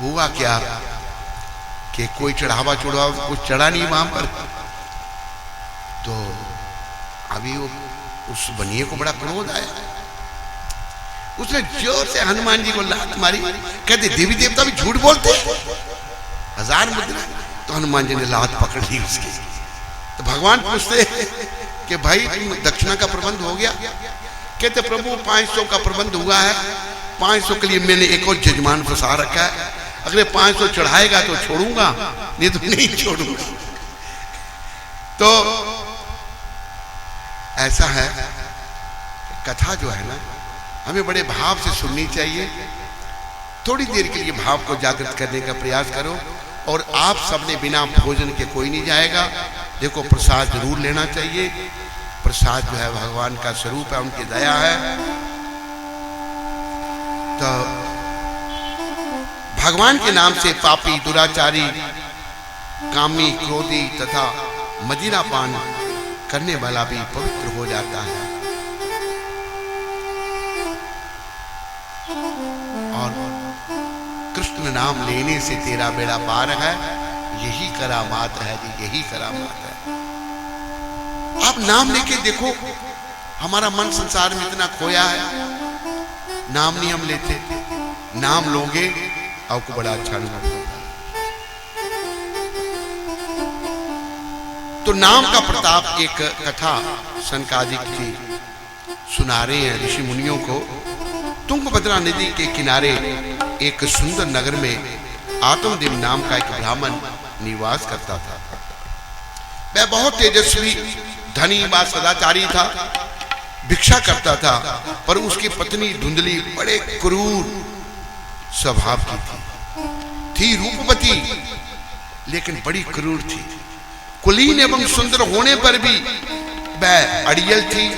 हुआ क्या कि कोई चढ़ावा कुछ चढ़ा नहीं वहां पर। तो अभी वो उस बनिए को बड़ा क्रोध आया, उसने जोर से हनुमान जी को लात मारी। कहते देवी देवता भी झूठ बोलते, 1000 मुद्रा। तो हनुमान जी ने लात पकड़ ली उसकी। तो भगवान पूछते कि भाई तुम दक्षिणा का प्रबंध हो गया? कहते प्रभु 500 का प्रबंध हुआ है, 500 के लिए मैंने एक और जजमान फंसा रखा है, अगर 500 चढ़ाएगा तो छोड़ूंगा, नहीं तो नहीं छोड़ूंगा। तो ऐसा है, कथा जो है ना हमें बड़े भाव से सुननी चाहिए। थोड़ी देर के लिए भाव को जागृत करने का प्रयास करो। और आप सबने बिना भोजन के कोई नहीं जाएगा। देखो प्रसाद जरूर लेना चाहिए, प्रसाद जो है भगवान का स्वरूप है, उनकी दया है। तो भगवान के नाम से पापी, दुराचारी, कामी, क्रोधी तथा मदिरापान करने वाला भी पवित्र हो जाता है। और कृष्ण नाम लेने से तेरा बेड़ा पार है, यही करामात है जी, यही करामात है। आप नाम लेके देखो, हमारा मन संसार में इतना खोया है, नाम नहीं हम लेते। नाम लोगे आपको बड़ा अच्छा अनुभव होगा। तो नाम का प्रताप, एक कथा सनकादिक जी सुना रहे हैं ऋषि मुनियों को। तुंगभद्रा नदी के किनारे एक सुंदर नगर में आत्मदेव नाम का एक ब्राह्मण निवास करता था। वह बहुत तेजस्वी, धनी व सदाचारी था, भिक्षा करता था, पर उसकी पत्नी धुंधली बड़े क्रूर स्वभाव की थी रूपवती लेकिन बड़ी क्रूर थी। कुलीन एवं सुंदर होने पर भी वह अड़ियल थी,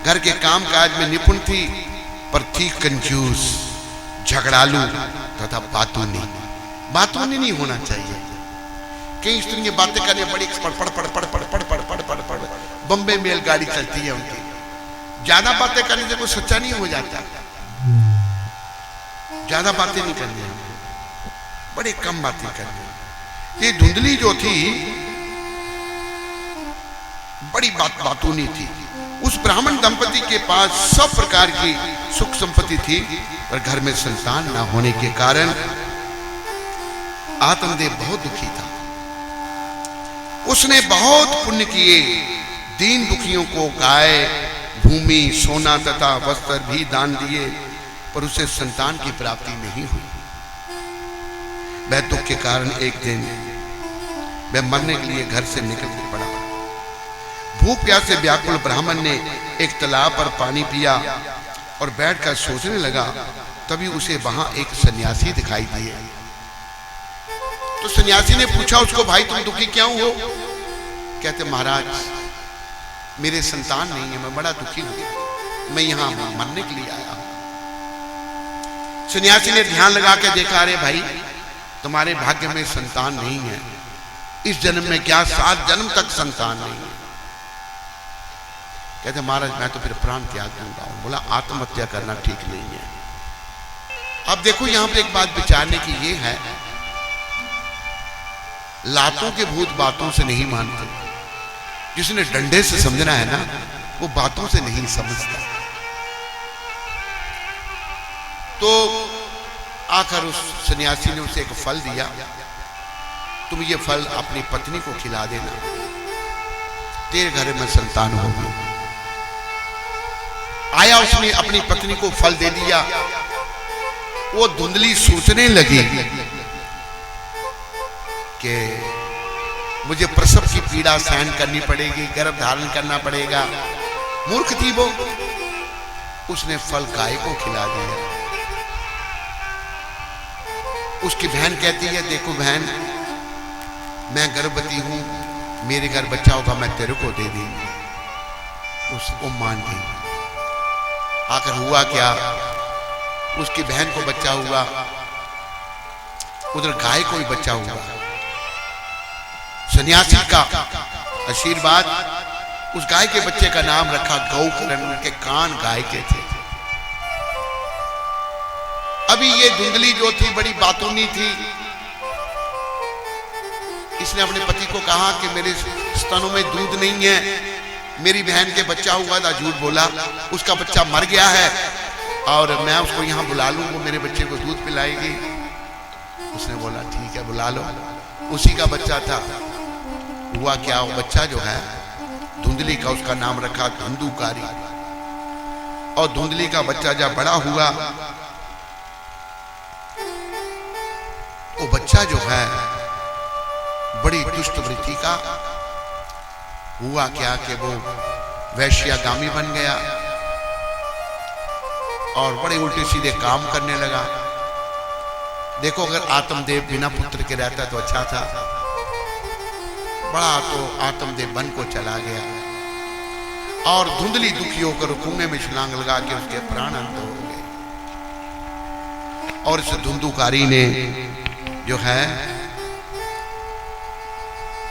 घर के काम काज में निपुण थी, पर थी कंजूस, झगड़ालू तथा बातूनी। बातूनी नहीं होना चाहिए। कई स्त्रियां बातें करने बड़ी पड़ पड़ पड़ पड़ पड़ पड़ पड़ पड़ पड़ पड़ बम्बे मेल गाड़ी चलती है उनकी। ज्यादा बातें करने से कोई सच्चा नहीं हो जाता। ज्यादा बातें नहीं करनी, बड़े कम बातें करनी। ये धुंधली जो थी बड़ी बातूनी थी। उस ब्राह्मण दंपति के पास सब प्रकार की सुख संपत्ति थी, पर घर में संतान न होने के कारण आत्मदेव बहुत दुखी था। उसने बहुत पुण्य किए, दीन दुखियों को गाय, भूमि, सोना तथा वस्त्र भी दान दिए, पर उसे संतान की प्राप्ति नहीं हुई। वह दुख के कारण एक दिन वह मरने के लिए घर से निकल पड़ा। भूख प्यास से व्याकुल ब्राह्मण ने एक तालाब पर पानी पिया और बैठकर सोचने लगा। तभी उसे वहां एक सन्यासी दिखाई दिए। तो सन्यासी ने पूछा उसको, भाई तुम दुखी क्यों हो? कहते महाराज मेरे संतान नहीं है, मैं बड़ा दुखी हूं, मैं यहां मरने के लिए आया हूं। सन्यासी ने ध्यान लगा के देखा, अरे भाई तुम्हारे भाग्य में संतान नहीं है, इस जन्म में क्या 7 जन्म तक संतान नहीं है। कहते महाराज मैं तो फिर प्राण त्याग दूंगा। बोला आत्महत्या करना ठीक नहीं है। अब देखो यहां पे एक बात विचारने की ये है, लातों के भूत बातों से नहीं मानते। जिसने डंडे से समझना है ना, वो बातों से नहीं समझता। तो आखिर उस सन्यासी ने उसे एक फल दिया, तुम ये फल अपनी पत्नी को खिला देना, तेरे घर में संतान होगी। आया, उसने अपनी पत्नी को फल दे दिया। वो धुंधली सोचने लगी कि मुझे प्रसव की पीड़ा सहन करनी पड़ेगी, गर्भ धारण करना पड़ेगा। मूर्ख थी वो, उसने फल गाय को खिला दिया। उसकी बहन कहती है, देखो बहन मैं गर्भवती हूं, मेरे घर बच्चा होगा मैं तेरे को दे दूंगी। उसको मान गई। आखिर हुआ क्या, उसकी बहन को बच्चा हुआ, उधर गाय को भी बच्चा हुआ। सन्यासी का आशीर्वाद, उस गाय के बच्चे का नाम रखा गौकर्ण। उनके कान गाय के थे। अभी ये धुंधली जो थी बड़ी बातूनी थी। इसने अपने पति को कहा कि मेरे स्तनों में दूध नहीं है, मेरी बहन के बच्चा हुआ था, झूठ बोला, उसका बच्चा मर गया है और मैं उसको यहाँ बुला लूं, वो मेरे बच्चे को दूध पिलाएगी। उसने बोला ठीक है बुला लो। उसी का बच्चा था। हुआ क्या, वो बच्चा जो है धुंधली का, उसका नाम रखा धुंधुकारी। और धुंधली का बच्चा जब बड़ा हुआ, वो बच्चा जो है बड़ी दुष्ट वृत्ति का। हुआ क्या कि वो वैश्यागामी बन गया और बड़े उल्टे सीधे काम करने लगा। देखो, अगर आत्मदेव बिना पुत्र के रहता तो अच्छा था, बड़ा तो आत्मदेव बन को चला गया और धुंधली दुखी होकर कुएं में छलांग लगा के उसके प्राण अंत हो गए। और इस धुंधुकारी ने जो है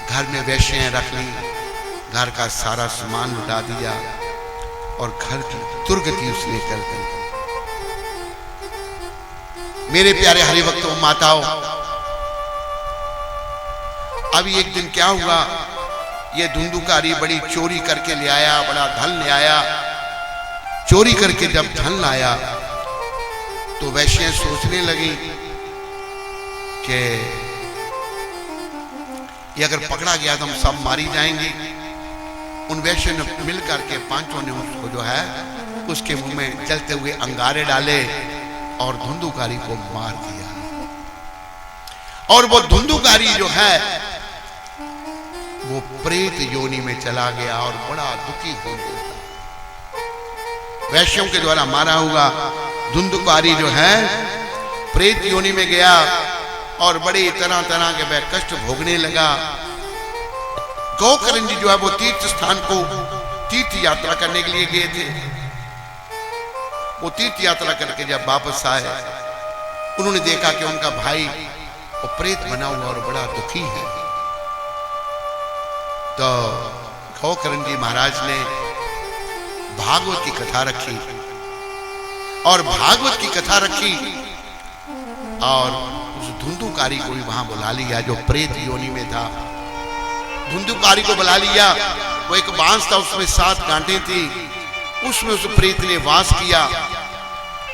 घर में वैश्याएं रख ली, घर का सारा सामान लुटा दिया और घर की दुर्गति उसने कर दी। मेरे प्यारे हरिभक्तों माताओं, अभी एक दिन क्या हुआ, ये धुंधुकारी बड़ी चोरी करके ले आया, बड़ा धन ले आया। चोरी करके जब धन लाया तो वैश्याएं सोचने लगी कि ये अगर पकड़ा गया तो हम सब मारी जाएंगे। उन वैश्यों ने मिलकर के पांचों ने उसको जो है उसके मुंह में जलते हुए अंगारे डाले और धुंधुकारी को मार दिया। और वो धुंधुकारी जो है वो प्रेत योनि में चला गया और बड़ा दुखी हो गया। वैश्यों के द्वारा मारा हुआ धुंधुकारी जो है प्रेत योनि में गया और बड़ी तरह तरह के वह कष्ट भोगने लगा। गोकर्ण जी जो है वो तीर्थ स्थान को तीर्थ यात्रा करने के लिए गए थे। वो तीर्थ यात्रा करके जब वापस आए, उन्होंने देखा कि उनका भाई वो प्रेत बना हुआ और बड़ा दुखी है। तो गोकर्ण जी महाराज ने भागवत की कथा रखी और भागवत की कथा रखी और उस धुंधुकारी को भी वहां बुला लिया जो प्रेत योनि में था। धुंधुकारी को बुला लिया। वो एक बांस था, उसमें 7 गांठें थी, उसमें उस प्रेत ने वास किया।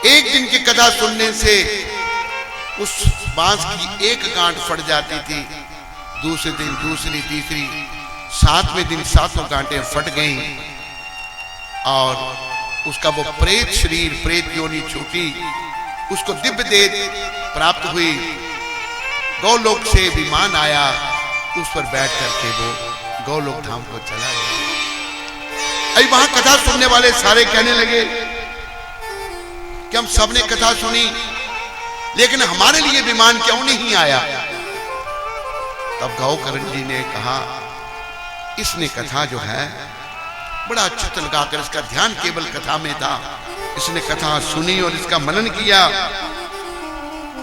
एक दिन की कथा सुनने से उस बांस की एक गांठ फट जाती थी, दूसरे दिन दूसरी, तीसरी, 7वें दिन 7 गांठें फट गईं और उसका वो प्रेत शरीर, प्रेत योनि छूटी, उसको दिव्य देह प्राप्त हुई। गौलोक से विमान आया, उस पर बैठ करके वो गौलोक धाम को चला गया। अभी वहां कथा सुनने वाले सारे कहने लगे कि हम सबने कथा सुनी, लेकिन हमारे लिए विमान क्यों नहीं आया। तब गोकर्ण जी ने कहा, इसने कथा जो है बड़ा चित्त लगाकर, इसका ध्यान केवल कथा में था, इसने कथा सुनी और इसका मनन किया,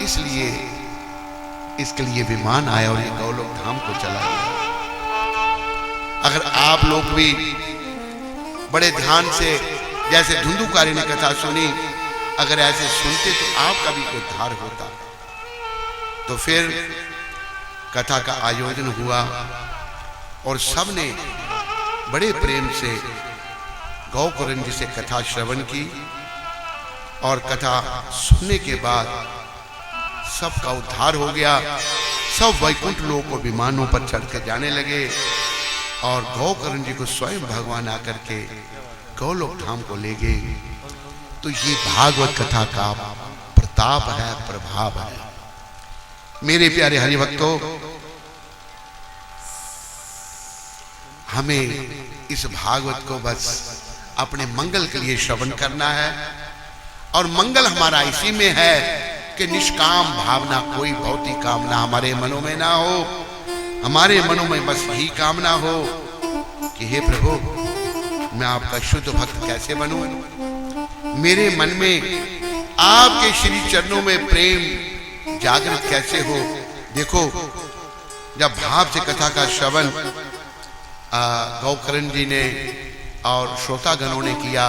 इसलिए इसके लिए विमान आया और ये गौलोक धाम को चला गया। अगर आप लोग भी बड़े ध्यान से, जैसे धुंधुकारी ने कथा सुनी, अगर ऐसे सुनते तो आपका भी उद्धार होता। तो फिर कथा का आयोजन हुआ और सबने बड़े प्रेम से गोकर्ण जी से कथा श्रवण की और कथा सुनने के बाद सबका उद्धार हो गया। सब वैकुंठ लोक को विमानों पर चढ़ के जाने लगे और गोकर्ण जी को स्वयं भगवान आकर के गौलोक धाम को ले गए। तो ये भागवत कथा का प्रताप है, प्रभाव है। मेरे प्यारे हरिभक्तों, हमें इस भागवत को बस अपने मंगल के लिए श्रवण करना है और मंगल हमारा इसी में है कि निष्काम भावना, कोई भौतिक कामना हमारे मनों में ना हो। हमारे मनों में बस यही कामना हो कि हे प्रभु, मैं आपका शुद्ध भक्त कैसे बनूं, मेरे मन में आपके श्री चरणों में प्रेम जागृत कैसे हो। देखो, जब भाव से कथा का श्रवण गोकर्ण जी ने और श्रोतागणों ने किया,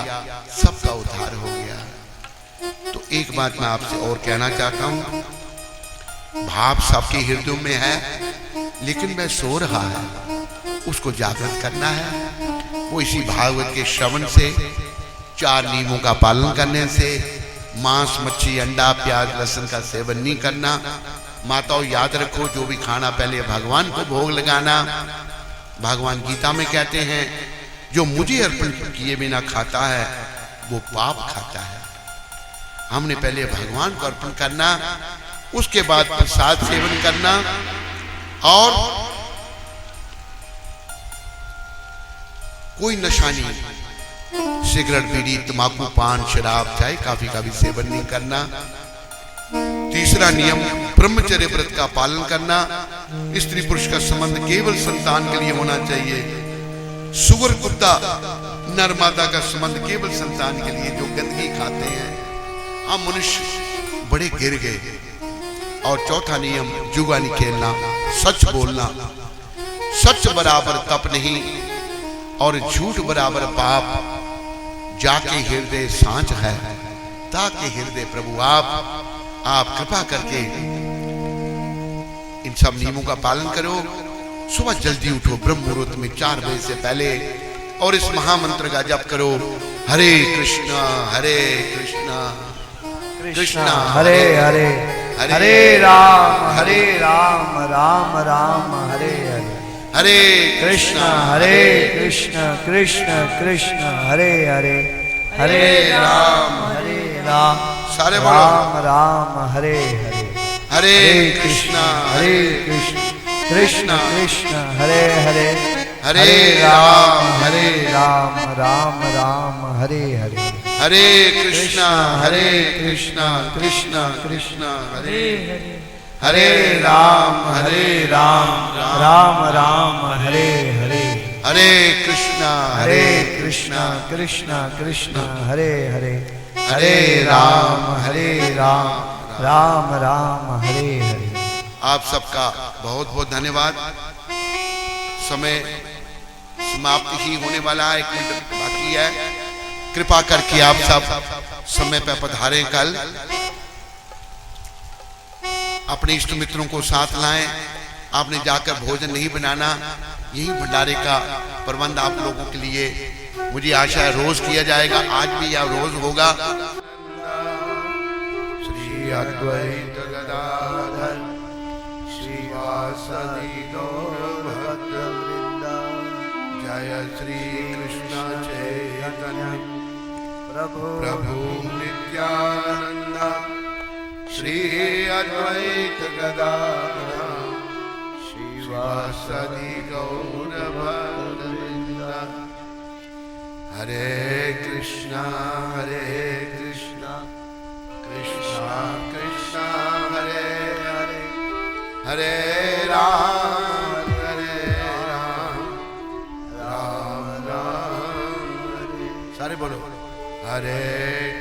सबका उद्धार हो गया। तो एक बात मैं आपसे और कहना चाहता हूं, भाव सबके हृदयों में है, लेकिन वह सो रहा है, उसको जागृत करना है। वो इसी भागवत के श्रवण से, 4 नियमों का पालन करने से, मांस, मच्छी, अंडा, प्याज, लहसुन का सेवन नहीं करना। माताओं याद रखो, जो भी खाना पहले भगवान को भोग लगाना। भगवान गीता में कहते हैं, जो मुझे अर्पण किए बिना खाता है वो पाप खाता है। हमने पहले भगवान को अर्पण करना, उसके बाद प्रसाद सेवन करना। और कोई नशा नहीं, सिगरेट, बीड़ी, तंबाकू, पान, शराब, चाय, कॉफी का भी सेवन नहीं करना। तीसरा नियम, ब्रह्मचर्य व्रत का पालन करना। स्त्री पुरुष का संबंध केवल संतान के लिए होना चाहिए। सुअर, कुत्ता, नर मादा का संबंध केवल संतान के लिए। जो गंदगी खाते हैं, हम मनुष्य बड़े गिर गए। और चौथा नियम, जुआ नहीं खेलना, सच बोलना। सच बराबर तप नहीं और झूठ बराबर पाप। जाके हृदय सांच है, ताके हृदय प्रभु आप कृपा करके इन सब नियमों का पालन करो। सुबह जल्दी उठो, ब्रह्म मुहूर्त में 4 बजे से पहले, और इस महामंत्र का जप करो, हरे कृष्णा कृष्णा हरे हरे, हरे राम राम राम हरे हरे, हरे कृष्णा कृष्ण कृष्ण हरे हरे, हरे राम सारे राम राम हरे हरे, हरे कृष्णा कृष्ण कृष्ण हरे हरे, हरे राम राम राम हरे हरे, हरे कृष्णा कृष्णा कृष्ण हरे हरे, हरे राम राम राम हरे हरे, हरे कृष्णा कृष्ण कृष्ण हरे हरे, हरे राम राम हरे हरे। आप सबका बहुत बहुत धन्यवाद। समय समाप्ति ही होने वाला है, 1 मिनट बाकी है। कृपा करके आप सब समय पर पधारें। कल अपने इष्ट मित्रों को साथ लाएं। आपने जाकर भोजन नहीं बनाना, यही भंडारे का प्रबंध आप लोगों के लिए मुझे आशा है रोज किया जाएगा। आज भी या रोज होगा। श्री अद्वैत गदाधर श्रीवासदि गौर भक्तवृंद, जय श्री कृष्ण चैतन्य प्रभु नित्यानंद, श्री अद्वैत गदाधर श्रीवासदि गौर भक्तवृंद। हरे कृष्णा कृष्णा कृष्णा हरे हरे, हरे राम राम हरे। सारे बोलो, हरे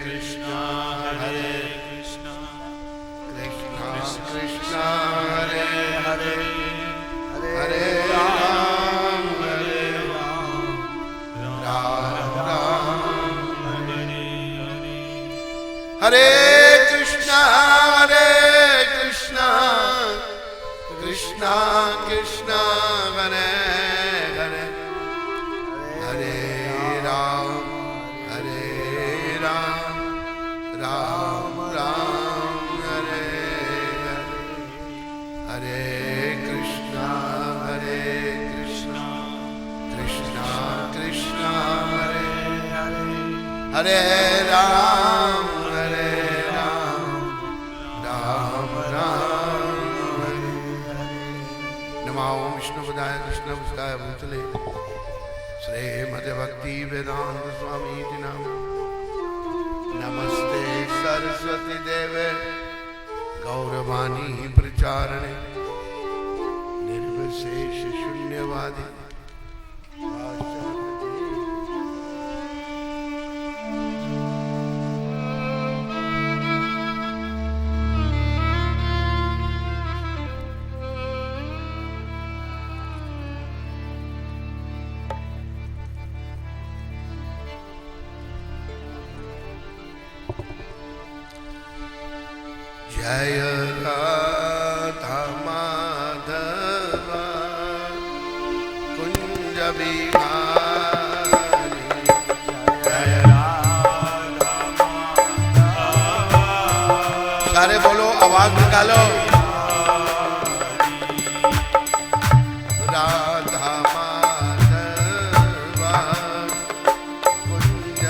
कृष्णा कृष्णा कृष्णा हरे हरे, हरे राम हरे कृष्णा कृष्णा कृष्णा हरे हरे, हरे राम राम हरे हरे, हरे कृष्णा कृष्णा कृष्णा हरे हरे, हरे राम विष्णुपदाय कृष्णपदाय भूतले श्रीमद् भक्ति वेदांत स्वामी जी नाम। नमस्ते सरस्वती देवे गौरवाणी प्रचारणे, निर्विशेष शून्यवादी। जय राधा माधव कुंज बिहारी जय राधा माधव। सारे बोलो, आवाज निकालो। राधा माधव कुंज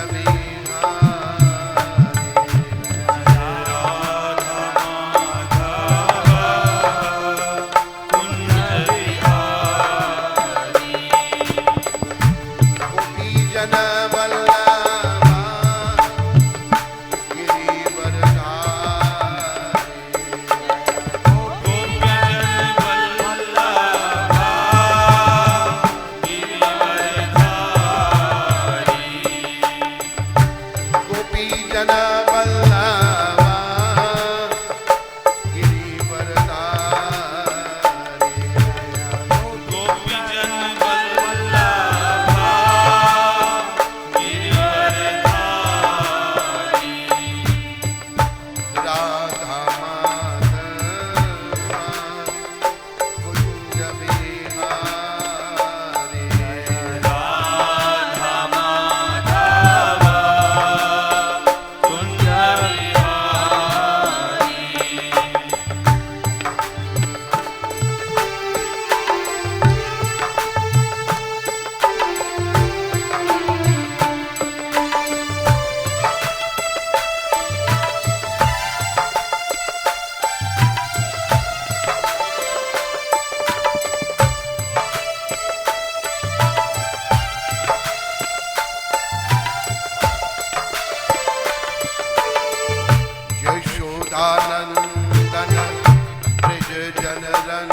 यशोदानंदन ब्रज जन रंजन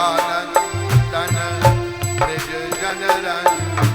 यशोदानंदन ब्रज जन रंजन